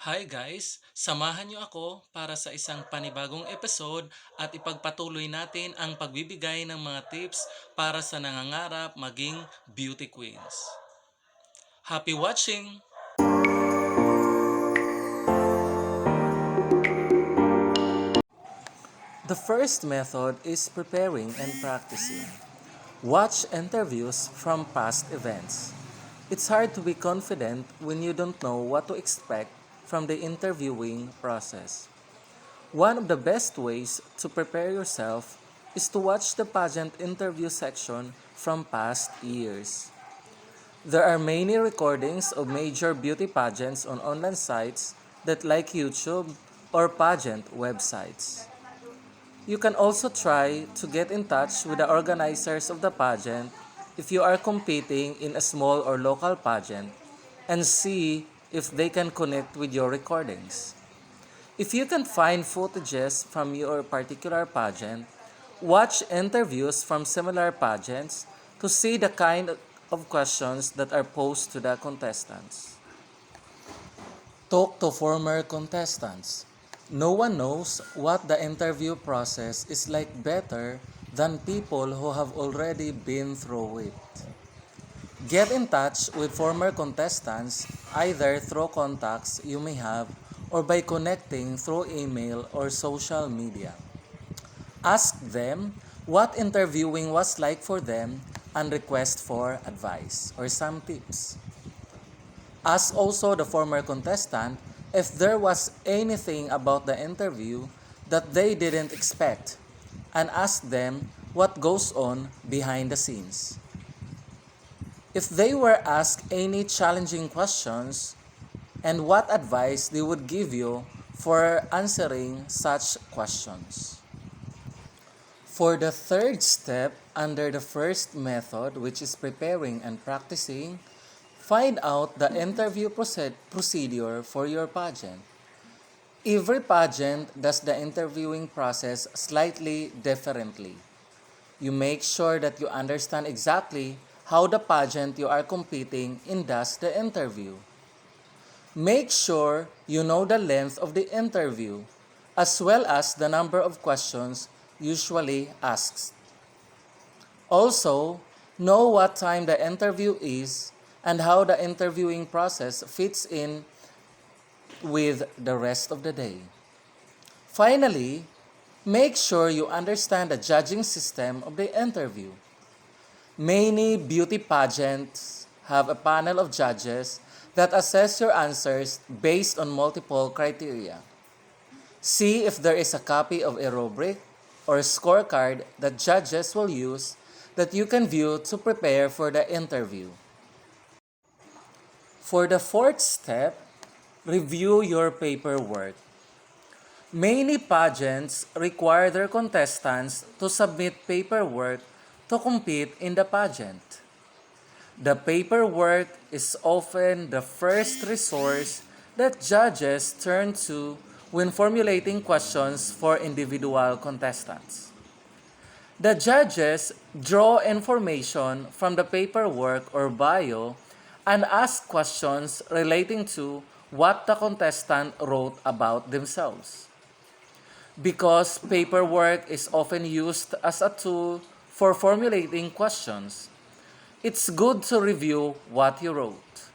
Hi guys! Samahan niyo ako para sa isang panibagong episode at ipagpatuloy natin ang pagbibigay ng mga tips para sa nangangarap maging beauty queens. Happy watching! The first method is preparing and practicing. Watch interviews from past events. It's hard to be confident when you don't know what to expect from the interviewing process. One of the best ways to prepare yourself is to watch the pageant interview section from past years. There are many recordings of major beauty pageants on online sites that like YouTube or pageant websites. You can also try to get in touch with the organizers of the pageant if you are competing in a small or local pageant and see if they can connect with your recordings. If you can find footages from your particular pageant, watch interviews from similar pageants to see the kind of questions that are posed to the contestants. Talk to former contestants. No one knows what the interview process is like better than people who have already been through it. Get in touch with former contestants either through contacts you may have or by connecting through email or social media. Ask them what interviewing was like for them and request for advice or some tips. Ask also the former contestant if there was anything about the interview that they didn't expect and ask them what goes on behind the scenes. If they were asked any challenging questions and what advice they would give you for answering such questions. For the third step under the first method, which is preparing and practicing, find out the interview procedure for your pageant. Every pageant does the interviewing process slightly differently. You make sure that you understand exactly how the pageant you are competing in does the interview. Make sure you know the length of the interview as well as the number of questions usually asked. Also, know what time the interview is and how the interviewing process fits in with the rest of the day. Finally, make sure you understand the judging system of the interview. Many beauty pageants have a panel of judges that assess your answers based on multiple criteria. See if there is a copy of a rubric or scorecard that judges will use that you can view to prepare for the interview. For the fourth step, review your paperwork. Many pageants require their contestants to submit paperwork to compete in the pageant. The paperwork is often the first resource that judges turn to when formulating questions for individual contestants. The judges draw information from the paperwork or bio and ask questions relating to what the contestant wrote about themselves. Because paperwork is often used as a tool for formulating questions, it's good to review what you wrote.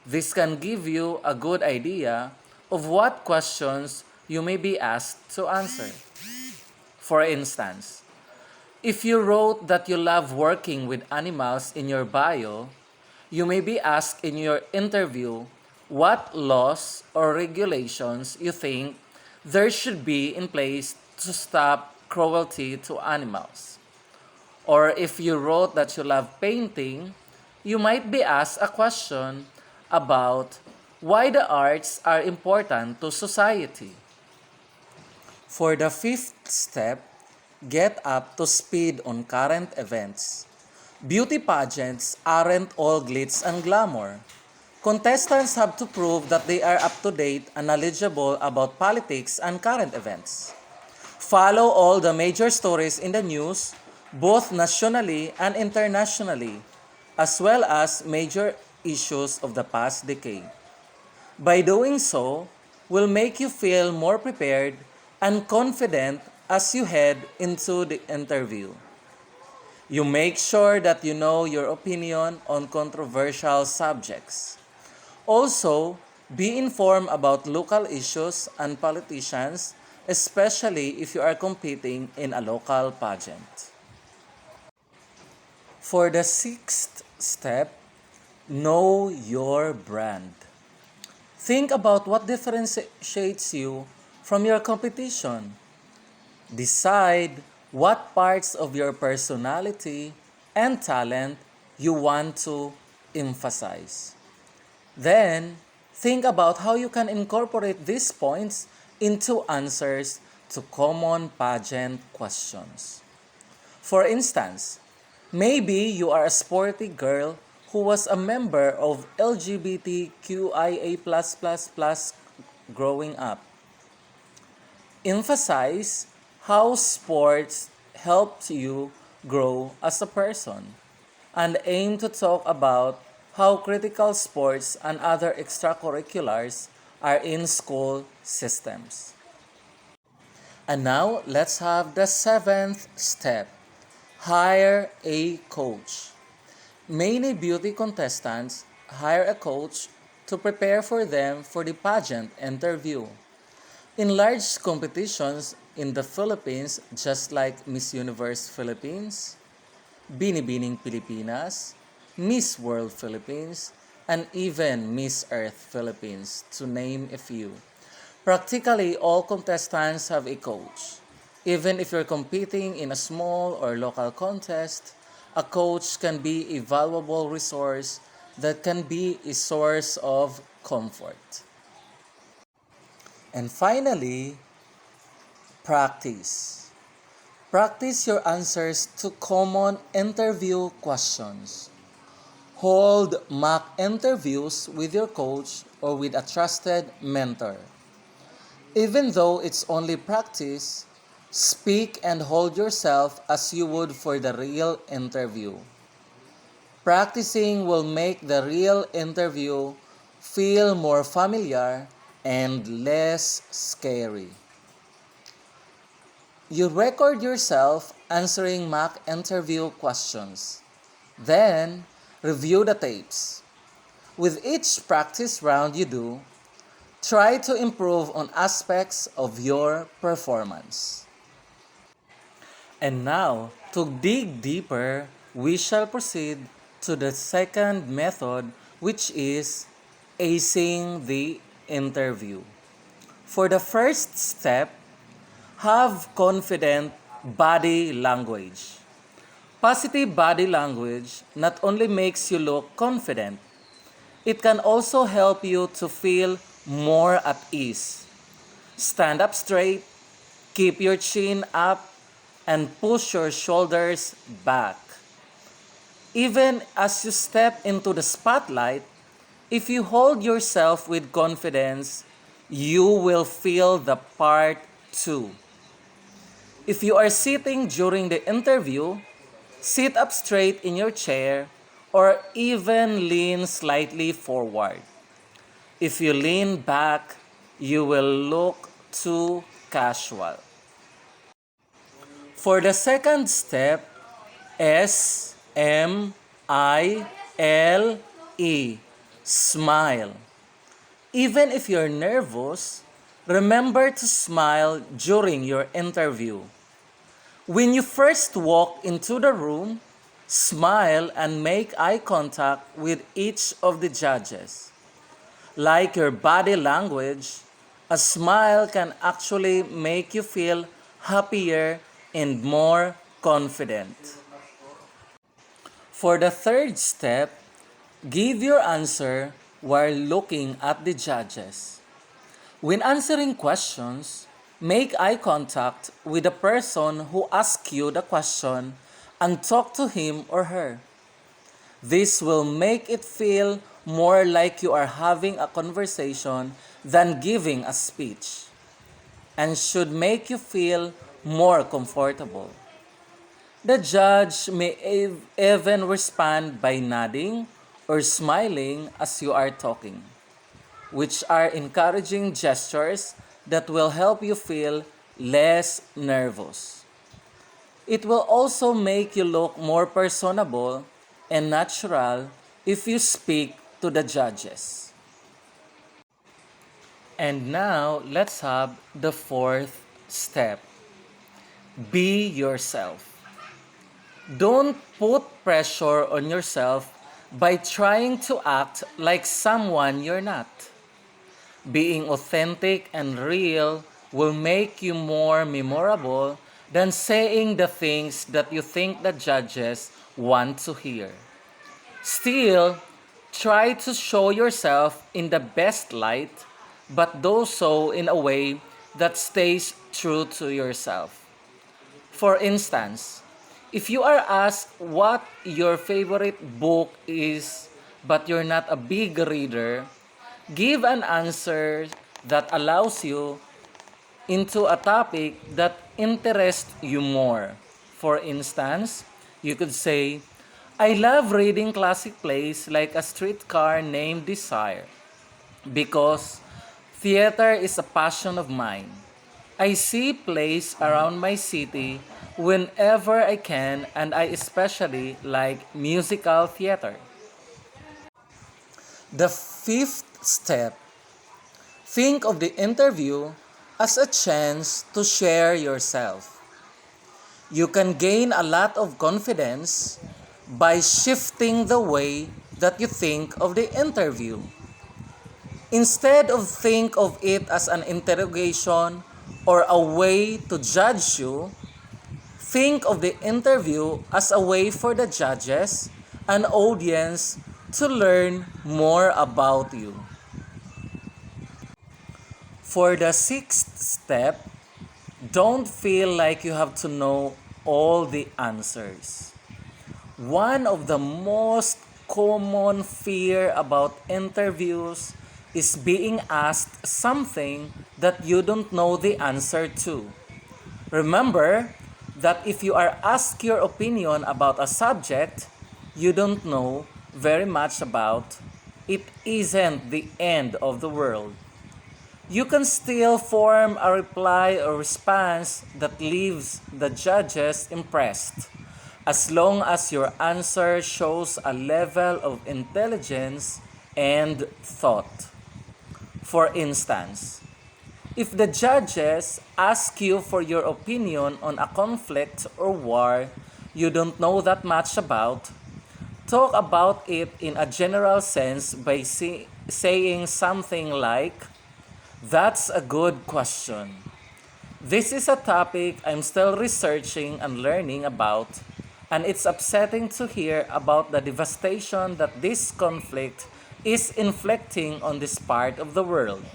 This can give you a good idea of what questions you may be asked to answer. For instance, if you wrote that you love working with animals in your bio, you may be asked in your interview what laws or regulations you think there should be in place to stop cruelty to animals. Or if you wrote that you love painting, you might be asked a question about why the arts are important to society. For the fifth step, get up to speed on current events. Beauty pageants aren't all glitz and glamour. Contestants have to prove that they are up to date and knowledgeable about politics and current events. Follow all the major stories in the news, both nationally and internationally, as well as major issues of the past decade. By doing so, will make you feel more prepared and confident as you head into the interview. You make sure that you know your opinion on controversial subjects. Also, be informed about local issues and politicians, especially if you are competing in a local pageant. For the sixth step, know your brand. Think about what differentiates you from your competition. Decide what parts of your personality and talent you want to emphasize. Then, think about how you can incorporate these points into answers to common pageant questions. For instance, maybe you are a sporty girl who was a member of LGBTQIA+++ growing up. Emphasize how sports helped you grow as a person and aim to talk about how critical sports and other extracurriculars are in school systems. And now let's have the seventh step. Hire a coach. Many beauty contestants hire a coach to prepare for them for the pageant interview. In large competitions in the Philippines, just like Miss Universe Philippines, Binibining Pilipinas, Miss World Philippines, and even Miss Earth Philippines, to name a few. Practically all contestants have a coach. Even if you're competing in a small or local contest, a coach can be a valuable resource that can be a source of comfort. And finally, practice. Practice your answers to common interview questions. Hold mock interviews with your coach or with a trusted mentor. Even though it's only practice, speak and hold yourself as you would for the real interview. Practicing will make the real interview feel more familiar and less scary. You record yourself answering mock interview questions. Then, review the tapes. With each practice round you do, try to improve on aspects of your performance. And now, to dig deeper, we shall proceed to the second method, which is acing the interview. For the first step, have confident body language. Positive body language not only makes you look confident, it can also help you to feel more at ease. Stand up straight, keep your chin up, and push your shoulders back. Even as you step into the spotlight, if you hold yourself with confidence, you will feel the part too. If you are sitting during the interview, sit up straight in your chair or even lean slightly forward. If you lean back, you will look too casual. For the second step, S-M-I-L-E, smile. Even if you're nervous, remember to smile during your interview. When you first walk into the room, smile and make eye contact with each of the judges. Like your body language, a smile can actually make you feel happier and more confident. For the third step, give your answer while looking at the judges. When answering questions, make eye contact with the person who asked you the question and talk to him or her. This will make it feel more like you are having a conversation than giving a speech, and should make you feel more comfortable. The judge may even respond by nodding or smiling as you are talking. which are encouraging gestures that will help you feel less nervous. It will also make you look more personable and natural if you speak to the judges. And now, let's have the fourth step. Be yourself. Don't put pressure on yourself by trying to act like someone you're not. Being authentic and real will make you more memorable than saying the things that you think the judges want to hear. Still, try to show yourself in the best light, but do so in a way that stays true to yourself. For instance, if you are asked what your favorite book is, but you're not a big reader, give an answer that allows you into a topic that interests you more. For instance, you could say, I love reading classic plays like A Streetcar Named Desire because theater is a passion of mine. I see plays around my city whenever I can, and I especially like musical theater. The fifth step: think of the interview as a chance to share yourself. You can gain a lot of confidence by shifting the way that you think of the interview. Instead of think of it as an interrogation or a way to judge you, think of the interview as a way for the judges and audience to learn more about you. For the sixth step, don't feel like you have to know all the answers. One of the most common fear about interviews is being asked something that you don't know the answer to. Remember that if you are asked your opinion about a subject you don't know very much about, it isn't the end of the world. You can still form a reply or response that leaves the judges impressed, as long as your answer shows a level of intelligence and thought. For instance, if the judges ask you for your opinion on a conflict or war you don't know that much about, talk about it in a general sense by saying something like, that's a good question. This is a topic I'm still researching and learning about, and it's upsetting to hear about the devastation that this conflict is inflicting on this part of the world.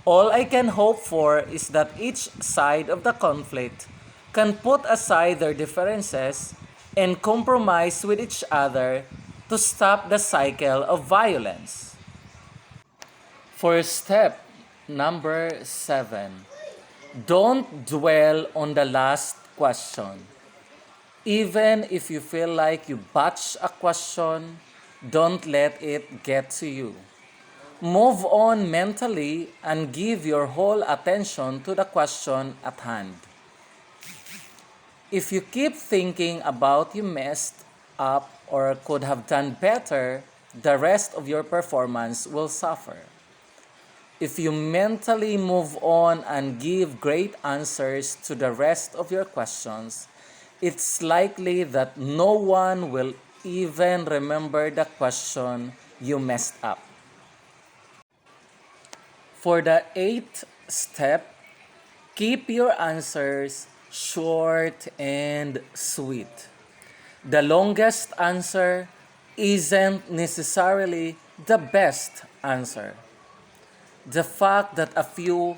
All I can hope for is that each side of the conflict can put aside their differences and compromise with each other to stop the cycle of violence. For step number 7, don't dwell on the last question. Even if you feel like you botched a question, don't let it get to you. Move on mentally and give your whole attention to the question at hand. If you keep thinking about you messed up or could have done better, the rest of your performance will suffer. If you mentally move on and give great answers to the rest of your questions, it's likely that no one will even remember the question you messed up. For the 8th step, keep your answers short and sweet. The longest answer isn't necessarily the best answer. The fact that a few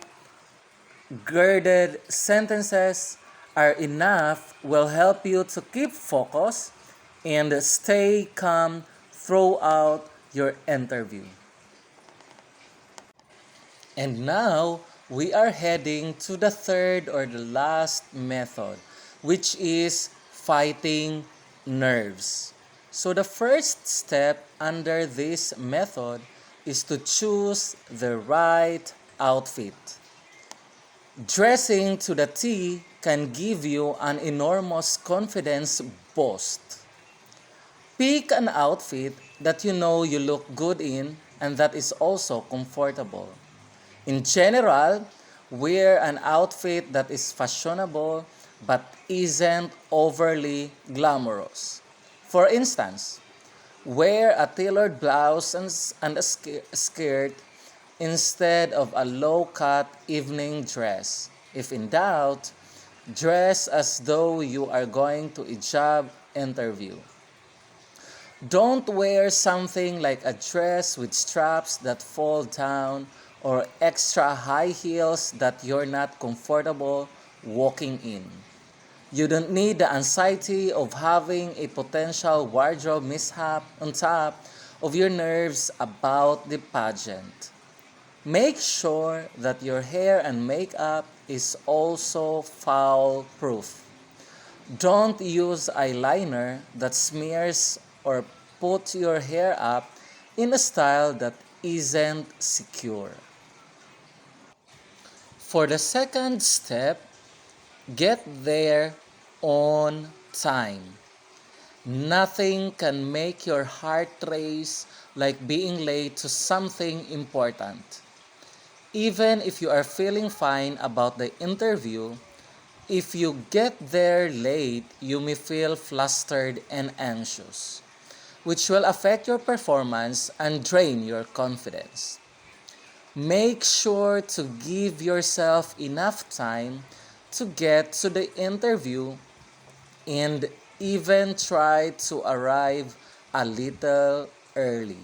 girded sentences are enough will help you to keep focus and stay calm throughout your interview. And now, we are heading to the third or the last method, which is fighting nerves. So the first step under this method is to choose the right outfit. Dressing to the T can give you an enormous confidence boost. Pick an outfit that you know you look good in and that is also comfortable. In general, wear an outfit that is fashionable but isn't overly glamorous. For instance, wear a tailored blouse and a skirt instead of a low-cut evening dress. If in doubt, dress as though you are going to a job interview. Don't wear something like a dress with straps that fall down or extra high heels that you're not comfortable walking in. You don't need the anxiety of having a potential wardrobe mishap on top of your nerves about the pageant. Make sure that your hair and makeup is also foul proof. Don't use eyeliner that smears or put your hair up in a style that isn't secure. For the second step, get there on time. Nothing can make your heart race like being late to something important. Even if you are feeling fine about the interview, if you get there late, you may feel flustered and anxious, which will affect your performance and drain your confidence. Make sure to give yourself enough time to get to the interview and even try to arrive a little early.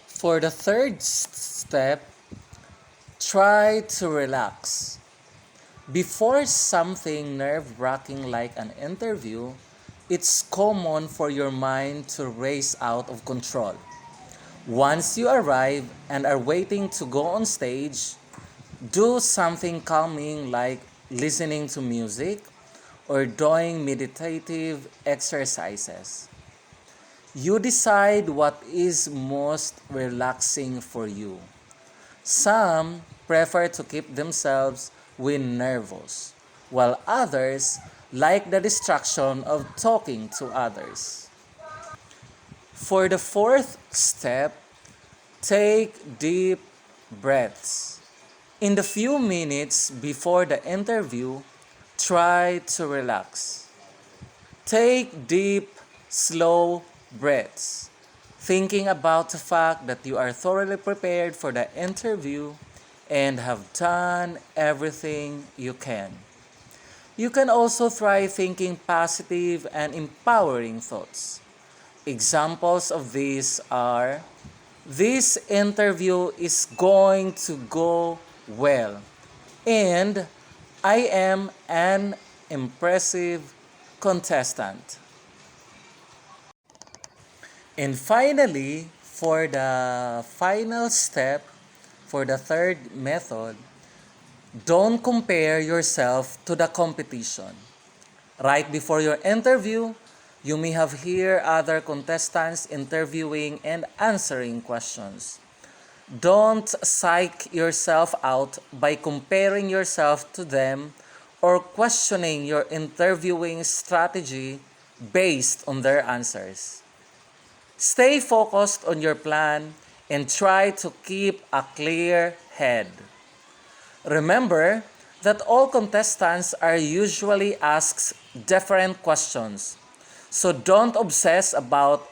For the third step, try to relax. Before something nerve-wracking like an interview, it's common for your mind to race out of control. Once you arrive and are waiting to go on stage, do something calming like listening to music or doing meditative exercises. You decide what is most relaxing for you. Some prefer to keep themselves when nervous, while others like the distraction of talking to others. For the fourth step, take deep breaths. In the few minutes before the interview, try to relax. Take deep, slow breaths, thinking about the fact that you are thoroughly prepared for the interview and have done everything you can. You can also try thinking positive and empowering thoughts. Examples of these are, this interview is going to go well, and I am an impressive contestant. And finally, for the final step, for the third method, don't compare yourself to the competition. Right before your interview, you may have heard other contestants interviewing and answering questions. Don't psych yourself out by comparing yourself to them or questioning your interviewing strategy based on their answers. Stay focused on your plan and try to keep a clear head. Remember that all contestants are usually asked different questions, so don't obsess about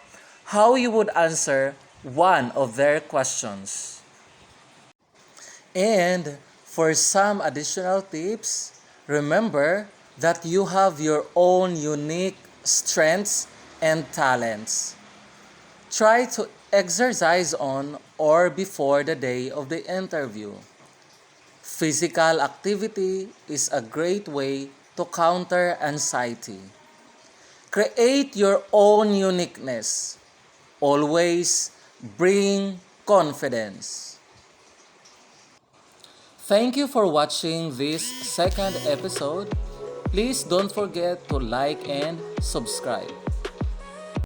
how you would answer one of their questions. And for some additional tips, remember that you have your own unique strengths and talents. Try to exercise on or before the day of the interview. Physical activity is a great way to counter anxiety. Create your own uniqueness. Always bring confidence. Thank you for watching this second episode. Please don't forget to like and subscribe.